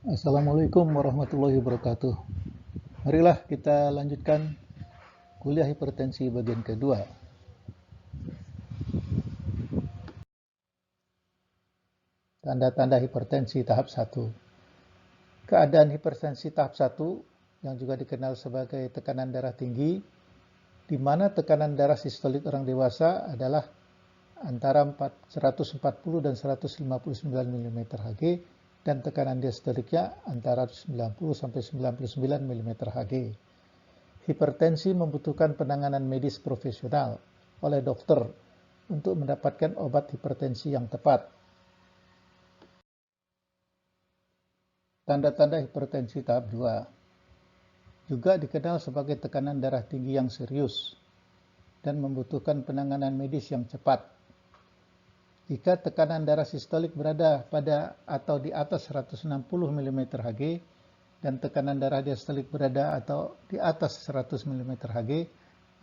Assalamualaikum warahmatullahi wabarakatuh. Marilah kita lanjutkan kuliah hipertensi bagian kedua. Tanda-tanda hipertensi tahap 1. Keadaan hipertensi tahap 1 yang juga dikenal sebagai tekanan darah tinggi, di mana tekanan darah sistolik orang dewasa adalah antara 140 dan 159 mm Hg dan tekanan diastoliknya antara 90 sampai 99 mm Hg. Hipertensi membutuhkan penanganan medis profesional oleh dokter untuk mendapatkan obat hipertensi yang tepat. Tanda-tanda hipertensi tahap 2 juga dikenal sebagai tekanan darah tinggi yang serius dan membutuhkan penanganan medis yang cepat. Jika tekanan darah sistolik berada pada atau di atas 160 mm Hg dan tekanan darah diastolik berada atau di atas 100 mm Hg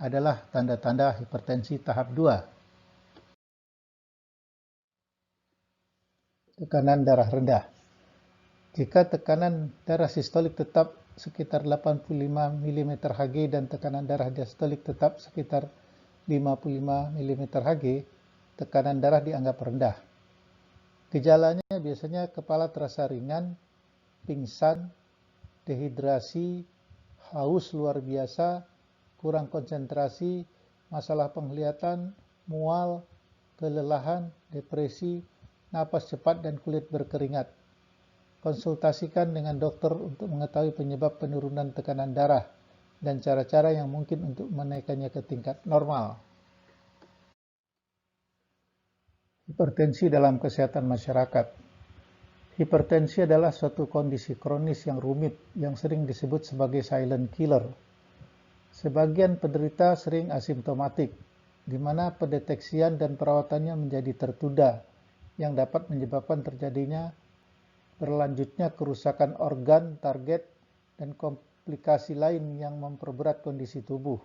adalah tanda-tanda hipertensi tahap 2. Tekanan darah rendah. Jika tekanan darah sistolik tetap sekitar 85 mm Hg dan tekanan darah diastolik tetap sekitar 55 mm Hg, tekanan darah dianggap rendah. Gejalanya biasanya kepala terasa ringan, pingsan, dehidrasi, haus luar biasa, kurang konsentrasi, masalah penglihatan, mual, kelelahan, depresi, napas cepat dan kulit berkeringat. Konsultasikan dengan dokter untuk mengetahui penyebab penurunan tekanan darah dan cara-cara yang mungkin untuk menaikkannya ke tingkat normal. Hipertensi dalam kesehatan masyarakat. Hipertensi adalah suatu kondisi kronis yang rumit yang sering disebut sebagai silent killer. Sebagian penderita sering asimptomatik, di mana pendeteksian dan perawatannya menjadi tertunda, yang dapat menyebabkan terjadinya berlanjutnya kerusakan organ, target, dan komplikasi lain yang memperberat kondisi tubuh.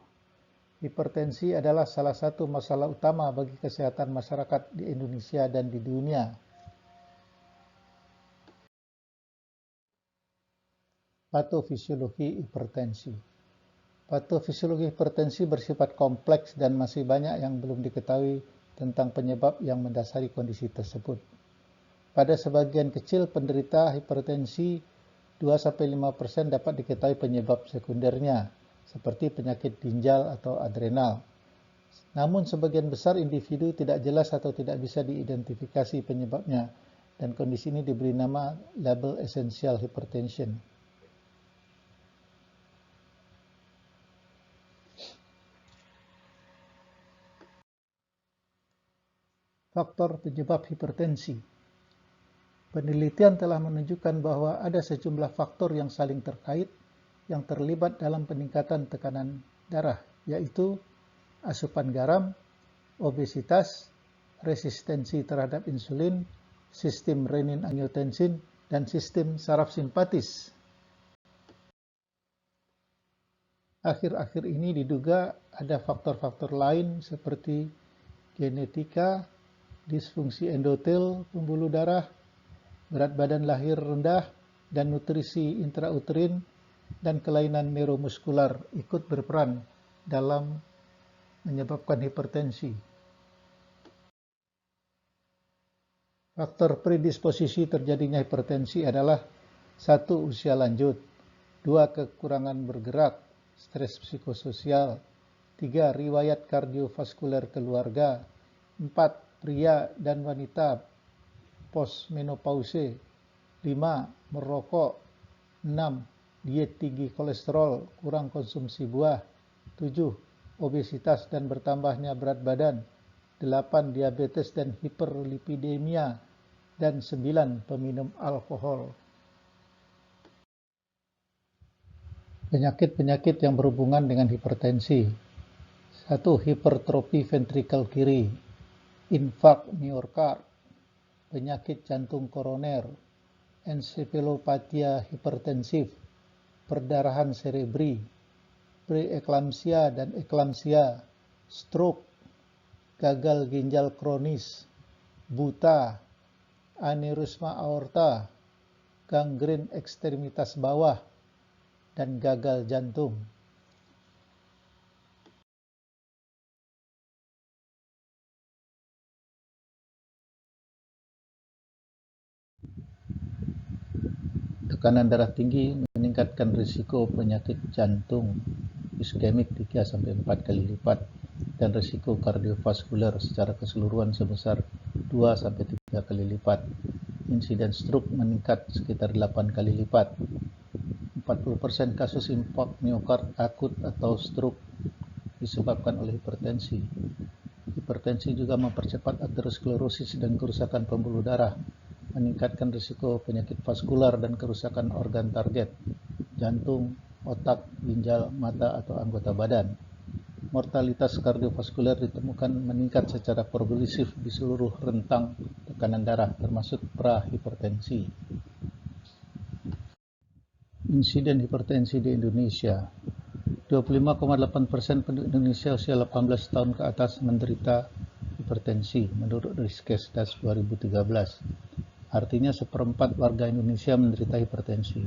Hipertensi adalah salah satu masalah utama bagi kesehatan masyarakat di Indonesia dan di dunia. Patofisiologi hipertensi. Patofisiologi hipertensi bersifat kompleks dan masih banyak yang belum diketahui tentang penyebab yang mendasari kondisi tersebut. Pada sebagian kecil penderita hipertensi, 2-5% dapat diketahui penyebab sekundernya, seperti penyakit ginjal atau adrenal. Namun sebagian besar individu tidak jelas atau tidak bisa diidentifikasi penyebabnya, dan kondisi ini diberi nama label essential hypertension. Faktor penyebab hipertensi. Penelitian telah menunjukkan bahwa ada sejumlah faktor yang saling terkait yang terlibat dalam peningkatan tekanan darah, yaitu asupan garam, obesitas, resistensi terhadap insulin, sistem renin-angiotensin, dan sistem saraf simpatis. Akhir-akhir ini diduga ada faktor-faktor lain seperti genetika, disfungsi endotel pembuluh darah, berat badan lahir rendah, dan nutrisi intrauterin dan kelainan neuromuskular ikut berperan dalam menyebabkan hipertensi. Faktor predisposisi terjadinya hipertensi adalah 1. Usia lanjut, 2. Kekurangan bergerak, stres psikososial, 3. Riwayat kardiovaskuler keluarga, 4. Pria dan wanita postmenopause, 5. Merokok, 6. Diet tinggi kolesterol, kurang konsumsi buah, 7. Obesitas dan bertambahnya berat badan, 8. Diabetes dan hiperlipidemia, dan 9. Peminum alkohol. Penyakit-penyakit yang berhubungan dengan hipertensi. 1. Hipertrofi ventrikel kiri, infak miokard, penyakit jantung koroner, ensephalopatia hipertensif, perdarahan cerebri, preeklamsia dan eklamsia, stroke, gagal ginjal kronis, buta, aneurisma aorta, gangren ekstremitas bawah, dan gagal jantung. Tekanan darah tinggi meningkatkan risiko penyakit jantung iskemik 3-4 kali lipat dan risiko kardiovaskular secara keseluruhan sebesar 2-3 kali lipat. Insiden stroke meningkat sekitar 8 kali lipat. 40% kasus infark miokard akut atau stroke disebabkan oleh hipertensi. Hipertensi juga mempercepat aterosklerosis dan kerusakan pembuluh darah, meningkatkan risiko penyakit vaskular dan kerusakan organ target, jantung, otak, ginjal, mata, atau anggota badan. Mortalitas kardiovaskular ditemukan meningkat secara progresif di seluruh rentang tekanan darah, termasuk prahipertensi. Insiden hipertensi di Indonesia. 25,8% penduduk Indonesia usia 18 tahun ke atas menderita hipertensi menurut Riskesdas 2013. Artinya seperempat warga Indonesia menderita hipertensi.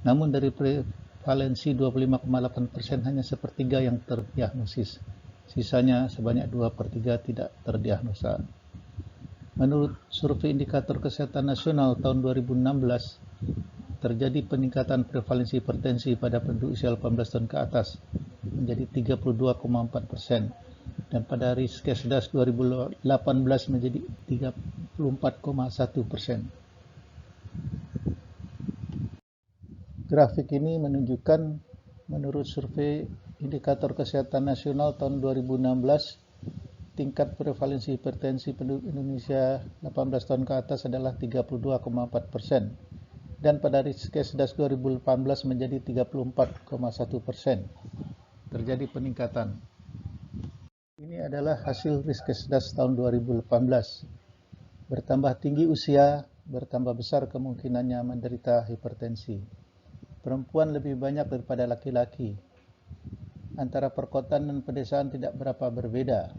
Namun dari prevalensi 25,8% hanya sepertiga yang terdiagnosis. Sisanya sebanyak 2/3 tidak terdiagnosa. Menurut Survei Indikator Kesehatan Nasional tahun 2016, terjadi peningkatan prevalensi hipertensi pada penduduk usia 18 tahun ke atas menjadi 32,4%. Dan pada Riskesdas 2018 menjadi 34,1%. Grafik ini menunjukkan menurut Survei Indikator Kesehatan Nasional tahun 2016, tingkat prevalensi hipertensi penduduk Indonesia 18 tahun ke atas adalah 32,4%. Dan pada Riskesdas 2018 menjadi 34,1%. Terjadi peningkatan. Ini adalah hasil Riskesdas tahun 2018. Bertambah tinggi usia, bertambah besar kemungkinannya menderita hipertensi. Perempuan lebih banyak daripada laki-laki. Antara perkotaan dan pedesaan tidak berapa berbeda.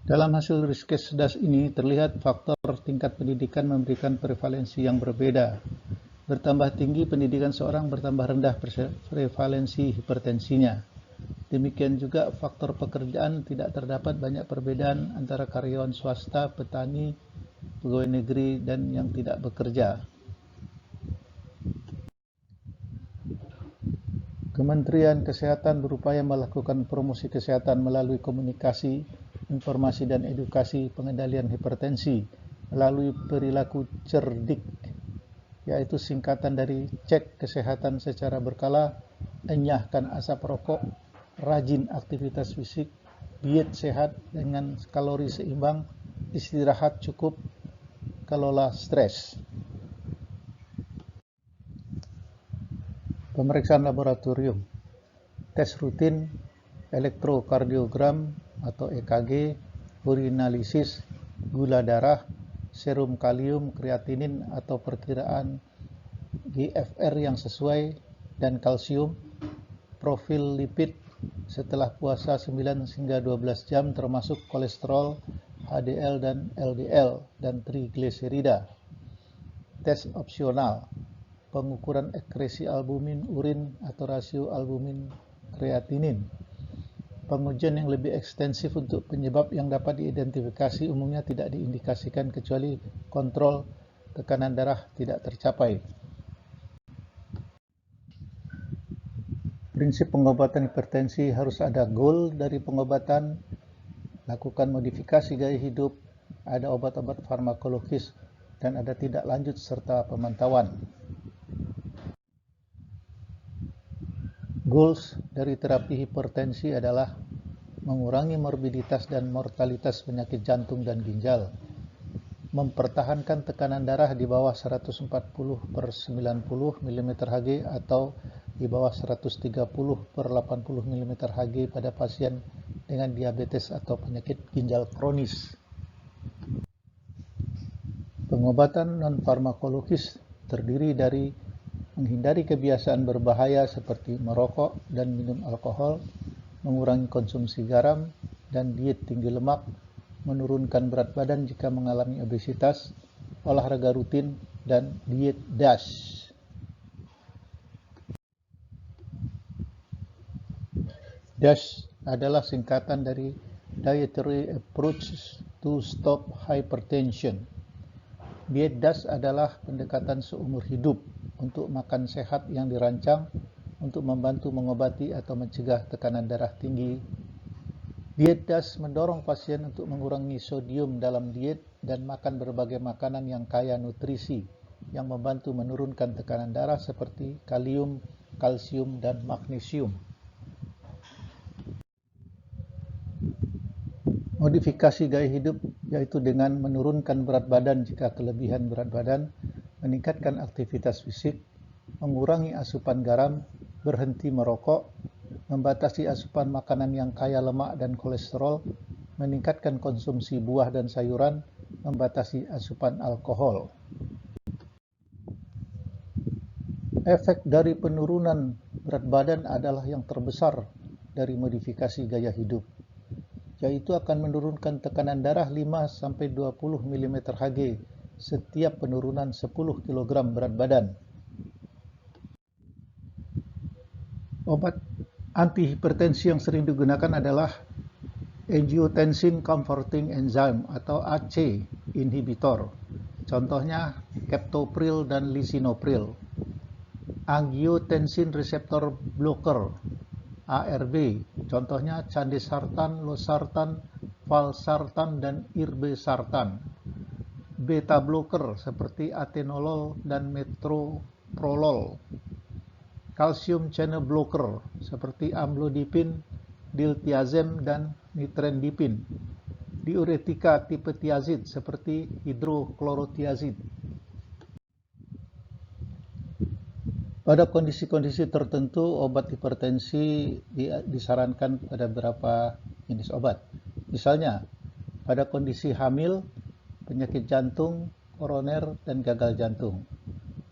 Dalam hasil Riskesdas ini terlihat faktor tingkat pendidikan memberikan prevalensi yang berbeda. Bertambah tinggi pendidikan seorang, bertambah rendah prevalensi hipertensinya. Demikian juga faktor pekerjaan, tidak terdapat banyak perbedaan antara karyawan swasta, petani, pegawai negeri, dan yang tidak bekerja. Kementerian Kesehatan berupaya melakukan promosi kesehatan melalui komunikasi, informasi dan edukasi pengendalian hipertensi melalui perilaku cerdik, yaitu singkatan dari cek kesehatan secara berkala, enyahkan asap rokok, rajin aktivitas fisik, diet sehat dengan kalori seimbang, istirahat cukup, kelola stres. Pemeriksaan laboratorium, tes rutin, elektrokardiogram atau EKG, urinalisis, gula darah, serum kalium, kreatinin atau perkiraan GFR yang sesuai, dan kalsium, profil lipid setelah puasa 9 hingga 12 jam termasuk kolesterol, HDL dan LDL, dan trigliserida. Tes opsional, pengukuran ekskresi albumin urin atau rasio albumin kreatinin. Pengujian yang lebih ekstensif untuk penyebab yang dapat diidentifikasi umumnya tidak diindikasikan kecuali kontrol tekanan darah tidak tercapai. Prinsip pengobatan hipertensi: harus ada goal dari pengobatan, lakukan modifikasi gaya hidup, ada obat-obat farmakologis, dan ada tindak lanjut serta pemantauan. Goals dari terapi hipertensi adalah mengurangi morbiditas dan mortalitas penyakit jantung dan ginjal, mempertahankan tekanan darah di bawah 140/90 mm/Hg atau di bawah 130/80 mm/Hg pada pasien dengan diabetes atau penyakit ginjal kronis. Pengobatan non-farmakologis terdiri dari menghindari kebiasaan berbahaya seperti merokok dan minum alkohol, mengurangi konsumsi garam, dan diet tinggi lemak, menurunkan berat badan jika mengalami obesitas, olahraga rutin, dan diet DASH. DASH adalah singkatan dari Dietary Approach to Stop Hypertension. Diet DASH adalah pendekatan seumur hidup untuk makan sehat yang dirancang untuk membantu mengobati atau mencegah tekanan darah tinggi. Diet DASH mendorong pasien untuk mengurangi sodium dalam diet dan makan berbagai makanan yang kaya nutrisi yang membantu menurunkan tekanan darah seperti kalium, kalsium, dan magnesium. Modifikasi gaya hidup yaitu dengan menurunkan berat badan jika kelebihan berat badan, meningkatkan aktivitas fisik, mengurangi asupan garam, berhenti merokok, membatasi asupan makanan yang kaya lemak dan kolesterol, meningkatkan konsumsi buah dan sayuran, membatasi asupan alkohol. Efek dari penurunan berat badan adalah yang terbesar dari modifikasi gaya hidup, yaitu akan menurunkan tekanan darah 5-20 mm Hg setiap penurunan 10 kg berat badan. Obat antihipertensi yang sering digunakan adalah angiotensin converting enzyme atau AC inhibitor. Contohnya captopril dan lisinopril. Angiotensin receptor blocker ARB. Contohnya candesartan, losartan, valsartan, dan irbesartan. Beta blocker seperti atenolol dan metoprolol. Calcium channel blocker seperti amlodipin, diltiazem, dan nitrendipin. Diuretika tipe tiazid seperti hidroklorotiazid. Pada kondisi-kondisi tertentu, obat hipertensi disarankan pada beberapa jenis obat. Misalnya, pada kondisi hamil, penyakit jantung, koroner, dan gagal jantung.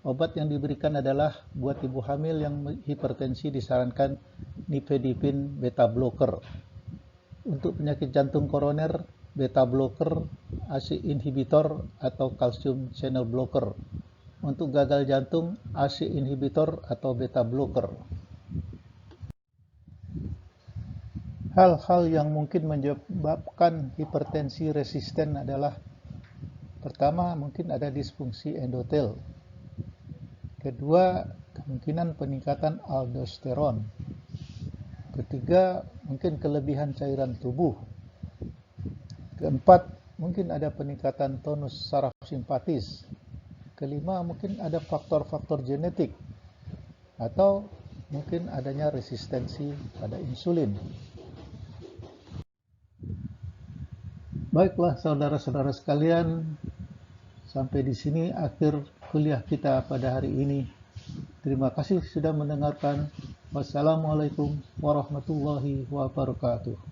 Obat yang diberikan adalah buat ibu hamil yang hipertensi disarankan nifedipin beta blocker. Untuk penyakit jantung koroner, beta blocker, AC inhibitor, atau calcium channel blocker. Untuk gagal jantung, AC inhibitor atau beta blocker. Hal-hal yang mungkin menyebabkan hipertensi resisten adalah: pertama, mungkin ada disfungsi endotel. Kedua, kemungkinan peningkatan aldosteron. Ketiga, mungkin kelebihan cairan tubuh. Keempat, mungkin ada peningkatan tonus saraf simpatis. Kelima, mungkin ada faktor-faktor genetik. Atau mungkin adanya resistensi pada insulin. Baiklah saudara-saudara sekalian, sampai di sini akhir kuliah kita pada hari ini. Terima kasih sudah mendengarkan. Wassalamualaikum warahmatullahi wabarakatuh.